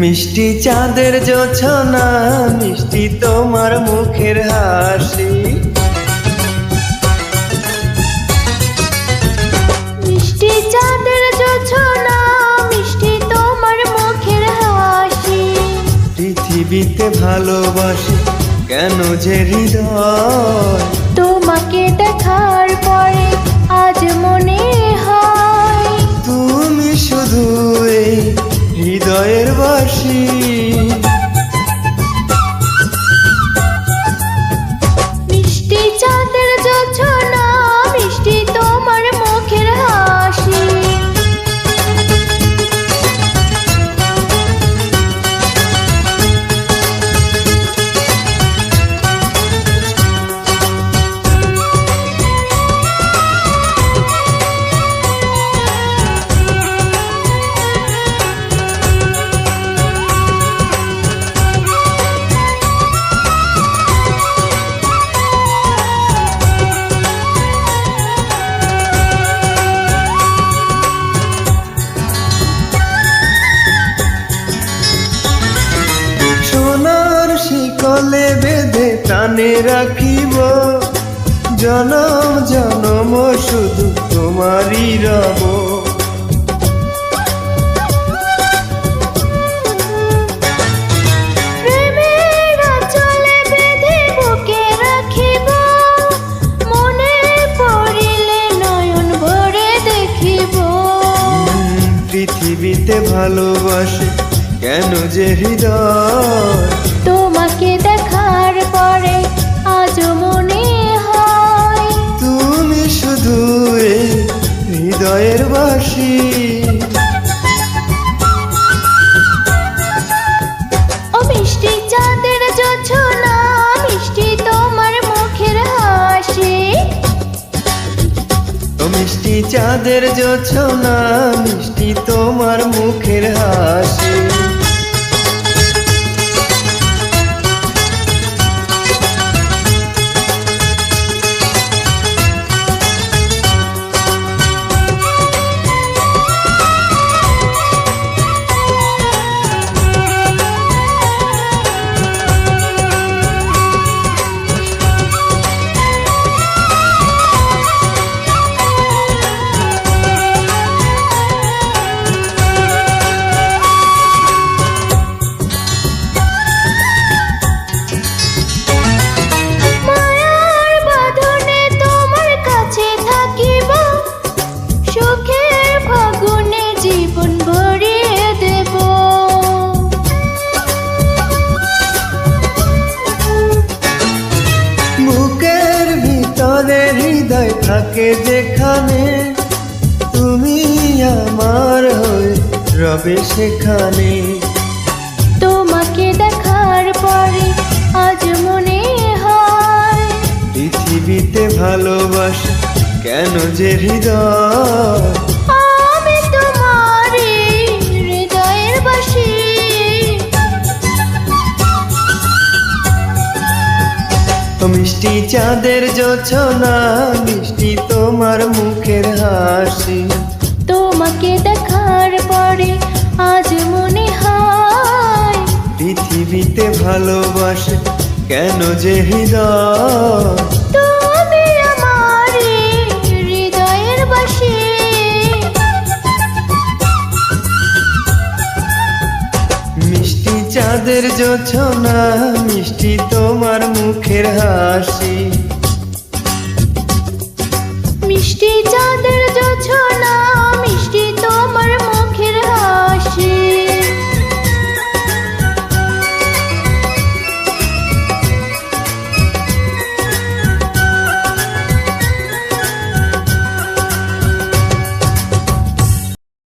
মিষ্টি চাঁদের জোছনা, মিষ্টি তোমার মুখের হাসি। মিষ্টি চাঁদের জোছনা, মিষ্টি তোমার মুখের হাসি। পৃথিবীতে ভালোবাসি কেন যে হৃদয়, তোমাকে দেখার পরে আজ মনে হয় তুমি শুধু এই হৃদয়ের বাসি। মিষ্টি চাঁদের জোছনা, মিষ্টি তোমার মুখের হাসি। সোনার শিকলে বেঁধে টানে রাখিব, জনম জনম শুধু তোমারই রব। প্রেমের আঁচলে বেঁধে বুকে রাখিব, মনে পড়িলে নয়ন ভরে দেখিব। পৃথিবীতে ভালোবাসে কেন যে হৃদয়, তোমাকে দেখার পরে আজ মনে হয় তুমি শুধু এই হৃদয়ের বাসি। ও মিষ্টি চাঁদের জোছনা, মিষ্টি তোমার মুখের হাসি। ও মিষ্টি চাঁদের জোছনা, মিষ্টি তোমার মুখের হাসি। মায়ার বাঁধনে তোমার কাছে থাকিব, সুখের ফাগুনে জীবন ভরিয়ে দেব। বুকের ভিতরে হৃদয় থাকে যেখানে, তুমি আমার হয়ে রবে সেখানে। তোমাকে দেখার পরে আজ মনে হয় পৃথিবীতে ভালোবাসা কেন যে হৃদয়, আমি তোমারই হৃদয়ের বাসি। ও মিষ্টি চাঁদের জোছনা, মিষ্টি তোমার মুখের হাসি। তোমাকে দেখার পরে আজ মনে হয় পৃথিবীতে ভালোবাসে কেন যে হৃদয়, তুমি আমারই হৃদয়ের বাসি। মিষ্টি চাঁদের জোছনা, মিষ্টি তোমার মুখের হাসি। মিষ্টি চাঁদের জোছনা।